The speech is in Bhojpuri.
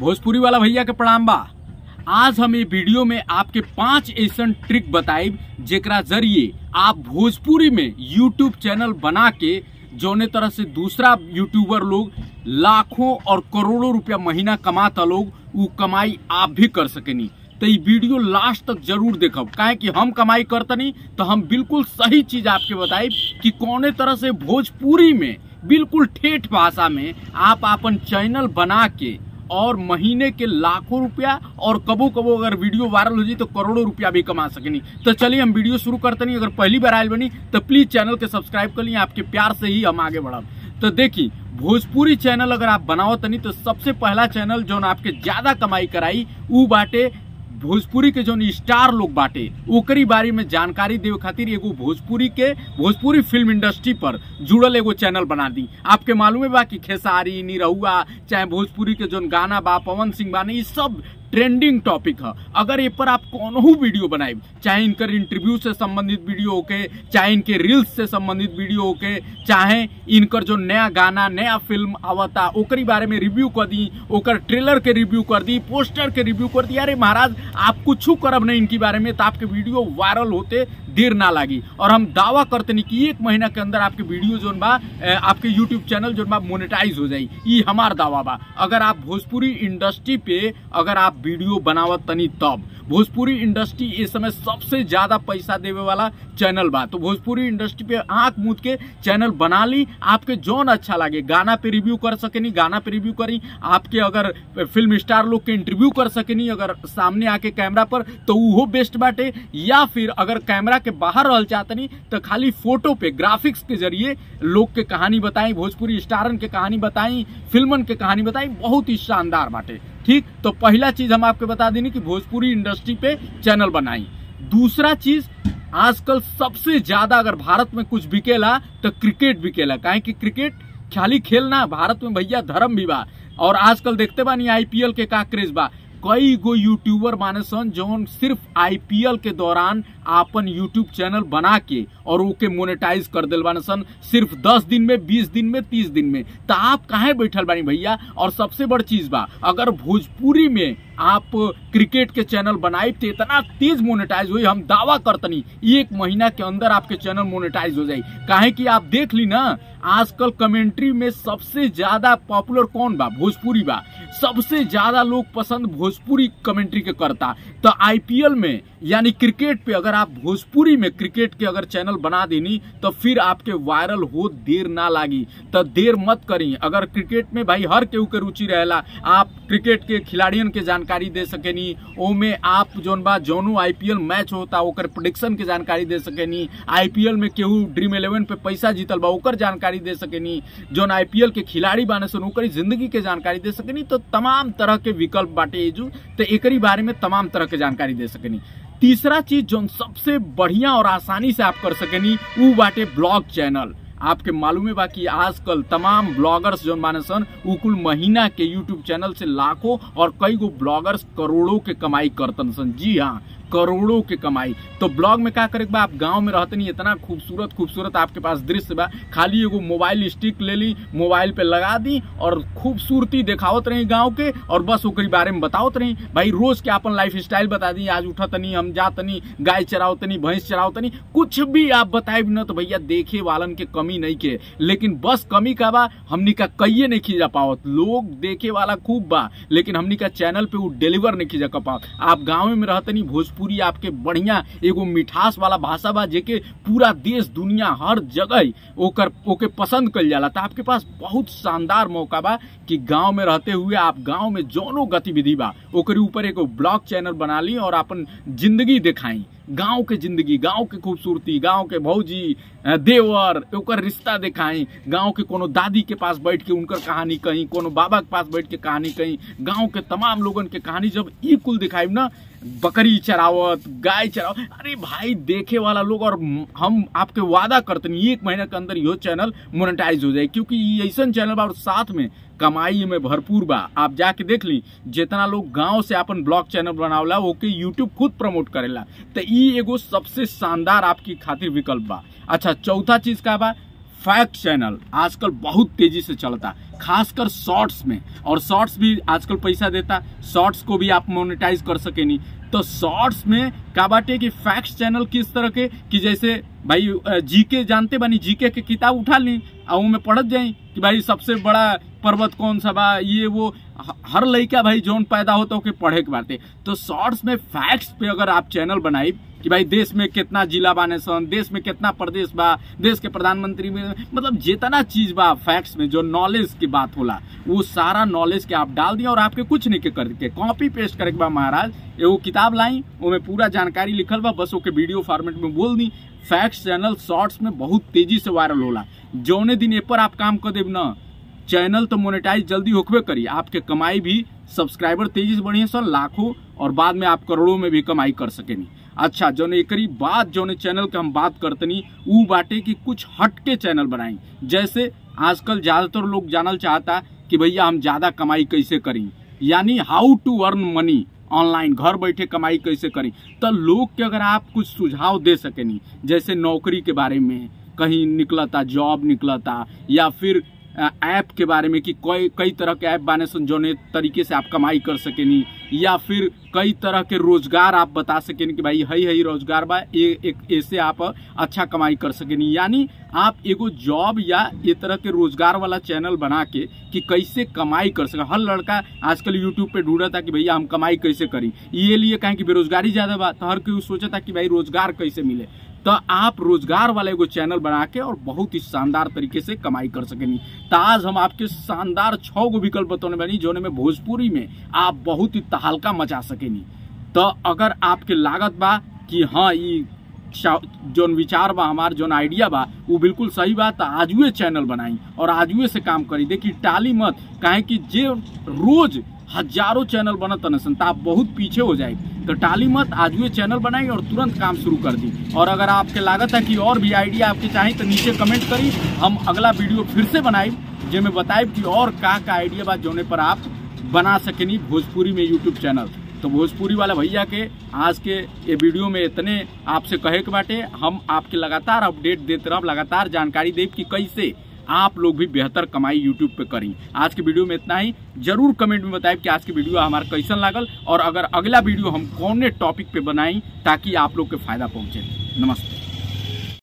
भोजपुरी वाला भैया के प्रणाम बा। आज हम ये वीडियो में आपके 5 ऐसन ट्रिक बताइब जेकरा जरिए आप भोजपुरी में यूट्यूब चैनल बना के जौने तरह से दूसरा यूट्यूबर लोग लाखों और करोड़ों रुपया महीना कमाता लोग वो कमाई आप भी कर सकेनी। तो ये वीडियो लास्ट तक जरूर देखब, काहे कि हम कमाई करतनी तो हम बिल्कुल सही चीज आपके बताइब कि कौने तरह से भोजपुरी में बिल्कुल ठेठ भाषा में आप अपन चैनल बना के और महीने के लाखों रुपया और कबो कबो अगर वीडियो वायरल हो जाए तो करोड़ों रुपया भी कमा सकेनी। तो चलिए हम वीडियो शुरू करते नहीं। अगर पहली बार आयल बनी तो प्लीज चैनल के सब्सक्राइब कर लिए, आपके प्यार से ही हम आगे बढ़ब। तो देखिए, भोजपुरी चैनल अगर आप बनाओ तनी तो सबसे पहला चैनल जो आपके ज्यादा कमाई कराई वो बाटे भोजपुरी के जो स्टार लोग बाटे ओकरी बारे में जानकारी देवे खातिर एगो भोजपुरी फिल्म इंडस्ट्री पर जुड़ल एगो चैनल बना दी। आपके मालूम है बा कि खेसारी, निरहुआ, चाहे भोजपुरी के जो गाना बा, पवन सिंह बाने, ये सब ट्रेंडिंग टॉपिक है। अगर ये पर आप कोनो वीडियो बनाए, चाहे इनकर इंटरव्यू से संबंधित वीडियो होके, चाहे इनके रील्स से संबंधित वीडियो होके, चाहे इनकर जो नया गाना नया फिल्म आवता ओकरी बारे में रिव्यू कर दी, ओकर ट्रेलर के रिव्यू कर दी, पोस्टर के रिव्यू कर दी। अरे महाराज आप कुछ करब नहीं इनके बारे में तो आपके वीडियो वायरल होते देर ना लगी। और हम दावा करते नहीं कि 1 महीना के अंदर आपके वीडियो जो बा आपके यूट्यूब चैनल जो बा मोनेटाइज हो जाई। ये हमार दावा बा। अगर आप भोजपुरी इंडस्ट्री पे अगर आप वीडियो बनावत तनी तब भोजपुरी इंडस्ट्री इस समय सबसे ज्यादा पैसा देवे वाला चैनल बा। तो भोजपुरी इंडस्ट्री पे आंख मूंद के चैनल बना ली। आपके जौन अच्छा लगे गाना पे रिव्यू कर सकेनी, गाना पे रिव्यू करी। आपके अगर फिल्म स्टार लोग के इंटरव्यू कर सकेनी अगर सामने आके कैमरा पर तो वो बेस्ट बाटे। या फिर अगर कैमरा के बाहर रहल चाहतनी तो खाली फोटो पे ग्राफिक्स के जरिए लोग के कहानी बताई, भोजपुरी स्टारन के कहानी बताई, फिल्मन के कहानी बताई, बहुत ही शानदार बाटे। ठीक, तो पहला चीज हम आपको बता देनी कि भोजपुरी इंडस्ट्री पे चैनल बनाई। दूसरा चीज, आजकल सबसे ज्यादा अगर भारत में कुछ बिकेला तो क्रिकेट बिकेला। काहे कि क्रिकेट खाली खेलना भारत में भैया धर्म भी बा। और आजकल देखते बानी आईपीएल के का क्रेज बा। कई गो यूट्यूबर माने सन जौन सिर्फ आईपीएल के दौरान आपन यूट्यूब चैनल बना के और ओके मोनेटाइज कर दिल बाने सन सिर्फ 10 दिन में, 20 दिन में, 30 दिन में। तो आप काहे बैठल बानी भैया। और सबसे बड़ चीज बा, अगर भोजपुरी में आप क्रिकेट के चैनल बनाए तो इतना तेज मोनेटाइज हुई, हम दावा करतनी 1 महीना के अंदर आपके चैनल मोनेटाइज हो जाए। काहे कि आप देख ली ना, आजकल कमेंट्री में सबसे ज्यादा पॉपुलर कौन बा? भोजपुरी बा। सबसे ज्यादा लोग पसंद भोजपुरी कमेंट्री के करता। तो आईपीएल में यानी क्रिकेट पे अगर आप भोजपुरी में क्रिकेट के अगर चैनल बना देनी तो फिर आपके वायरल हो देर ना लागी। तो देर मत करी। अगर क्रिकेट में भाई हर केहू के रुचि रहेला, आप क्रिकेट के खिलाड़ियन के जानकारी दे सकेनी, ओमे आप जौन बा जौनो आईपीएल मैच होता ओकर प्रेडिक्शन के जानकारी दे सकेनी, आईपीएल में केहू ड्रीम 11 पे पैसा जीतल बा ओकर जानकारी दे सकेनी, जौन आईपीएल के खिलाड़ी बाने सन ओकरी जिंदगी के जानकारी दे सकेनी। तो तमाम तरह के विकल्प बाटे एजू, तो एकरी बारे में तमाम तरह के जानकारी दे सकेनी। तीसरा चीज जो सबसे बढ़िया और आसानी से आप कर सकेनी वो बाटे ब्लॉग चैनल। आपके मालूम है बा कि आजकल तमाम ब्लॉगर्स जो माने सन वो कुल महीना के यूट्यूब चैनल से लाखों और कई गो ब्लॉगर्स करोड़ों के कमाई करतन सन। जी हाँ, करोड़ों के कमाई। तो ब्लॉग में क्या करे बा, आप गांव में रहते नहीं, इतना खूबसूरत खूबसूरत आपके पास दृश्य बा, खाली एगो मोबाइल स्टिक ले ली, मोबाइल पे लगा दी और खूबसूरती दिखावत रही गांव के और बस ओकरी बारे में बतावत रही। भाई रोज के अपन लाइफ स्टाइल बता दी, आज उठतनी, हम जातनी, गाय चरावतनी, भैंस चरावतनी, कुछ भी आप बताए न तो भैया देखे वालन के कमी नहीं के। लेकिन बस कमी का बा, हमनी का कहिए नहीं खींचा पावत। लोग देखे वाला खूब बा लेकिन हमनी का चैनल पे वो डिलीवर नहीं खींचा पावत। आप गाँव में रहतनी, भोजपुरी आपके बढ़िया एगो मिठास वाला भाषा बा जेके पूरा देश दुनिया हर जगह ओके पसंद कल जाला। तो आपके पास बहुत शानदार मौका बा कि गांव में रहते हुए आप गांव में जोनो गतिविधि बा ओकरे ऊपर एगो ब्लॉग चैनल बना ली और अपन जिंदगी दिखाई, गांव के जिंदगी, गांव के खूबसूरती, गांव के भौजी देवर ओकर रिश्ता दिखाई, गांव के कोनो दादी के पास बैठ के उनकर कहानी कहीं, कोनो बाबा के पास बैठ के कहानी कहीं, गांव के तमाम लोगन के कहानी जब ई कुल दिखाई ना, बकरी चरावत, गाय चरावत, अरे भाई देखे वाला लोग। और हम आपके वादा करते नहीं 1 महीना के अंदर यो चैनल मोनेटाइज हो जाए, क्योंकि ये ऐसा चैनल बा और साथ में कमाई में भरपूर बा। आप जाके देख ली जितना लोग गांव से अपन ब्लॉग चैनल बनावला ओके यूट्यूब खुद प्रमोट करेला। तो ई एगो सबसे शानदार आपकी खातिर विकल्प बा। अच्छा, चौथा चीज का बा, फैक्ट चैनल आजकल बहुत तेजी से चलता, खासकर शॉर्ट्स में। और शॉर्ट्स भी आजकल पैसा देता, शॉर्ट्स को भी आप मोनेटाइज कर सके नहीं। तो शॉर्ट्स में का बाटे कि फैक्ट चैनल किस तरह के कि जैसे भाई जीके जानते बानी, जीके के किताब उठा ली और में पढ़त जाई कि भाई सबसे बड़ा पर्वत कौन सा बा, ये वो हर लड़का भाई जोन पैदा होता हो के पढ़े के बाटे। तो शॉर्ट्स में फैक्ट्स पे अगर आप चैनल बनाई कि भाई देश में कितना जिला बाने सन, देश में कितना प्रदेश बा, देश के प्रधानमंत्री में, मतलब जितना चीज बा फैक्ट्स में जो नॉलेज की बात होला वो सारा नॉलेज के आप डाल दिया और आपके कुछ नहीं के करके कॉपी पेस्ट करे के बा महाराज। एगो किताब लाई उसमें पूरा जानकारी लिखल बा, बस ओके वीडियो फॉर्मेट में बोल दी। फैक्ट्स चैनल शॉर्ट्स में बहुत तेजी से वायरल होला। जौने दिन ए पर आप काम कर देब ना, चैनल तो मोनेटाइज जल्दी होकबे करी, आपके कमाई भी सब्सक्राइबर तेजी से बढ़िया सन लाखों और बाद में आप करोड़ों में भी कमाई कर सकेनी। अच्छा, जौन एकरी बात जौन चैनल के हम बात करतनी ऊ बाटे कि कुछ हटके चैनल बनाई। जैसे आजकल ज्यादातर लोग जानल चाहता कि भैया हम ज्यादा कमाई कैसे करी, यानी हाउ टू अर्न मनी ऑनलाइन, घर बैठे कमाई कैसे करी। तो लोग के अगर आप कुछ सुझाव दे सकेनी, जैसे नौकरी के बारे में कहीं निकलता, जॉब निकलता, या फिर ऐप के बारे में कि कई तरह के ऐप बाने सन जौने तरीके से आप कमाई कर सकेनी, या फिर कई तरह के रोजगार आप बता सकेनी कि भाई हई रोजगार बा, ऐसे आप अच्छा कमाई कर सकेनी। यानी आप एगो जॉब या ये तरह के रोजगार वाला चैनल बना के कि कैसे कमाई कर सके। हर लड़का आजकल यूट्यूब पे ढूंढता कि भैया हम कमाई कैसे करी, ये लिए कहें कि बेरोजगारी ज्यादा बा, तो हर कोई सोचता कि भाई रोजगार कैसे मिले। तो आप रोजगार वाले एगो चैनल बना के और बहुत ही शानदार तरीके से कमाई कर सकेनी। तो आज हम आपके शानदार 6 गो विकल्प बताने वाली जोने में भोजपुरी में आप बहुत ही तहलका मचा सकेनी। तो अगर आपके लागत बा कि हाँ ये जोन विचार बा हमार जोन आइडिया बा वो बिल्कुल सही बा, तो आजुए चैनल बनाई और आजुए से काम करी। देखिए टाली मत, काहे कि जे रोज हजारों चैनल बनत नसन तो आप बहुत पीछे हो जाए। तो टाली मत, आजुए चैनल बनाई और तुरंत काम शुरू कर दी। और अगर आपके लागत है कि और भी आइडिया आपके चाहिए तो नीचे कमेंट करी, हम अगला वीडियो फिर से बनाई जिसमें बताइब कि और का आइडिया बा जोने पर आप बना सकेनी भोजपुरी में यूट्यूब चैनल। तो भोजपुरी वाला भैया के आज के ये वीडियो में इतने आपसे कहे के बाटे। हम आपके लगातार अपडेट देते रह, लगातार जानकारी देब कि कैसे आप लोग भी बेहतर कमाई यूट्यूब पे करें। आज के वीडियो में इतना ही। जरूर कमेंट में बताएं कि आज की वीडियो हमारा कैसन लागल और अगर अगला वीडियो हम कौन टॉपिक पे बनाई ताकि आप लोग के फायदा पहुंचे। नमस्ते।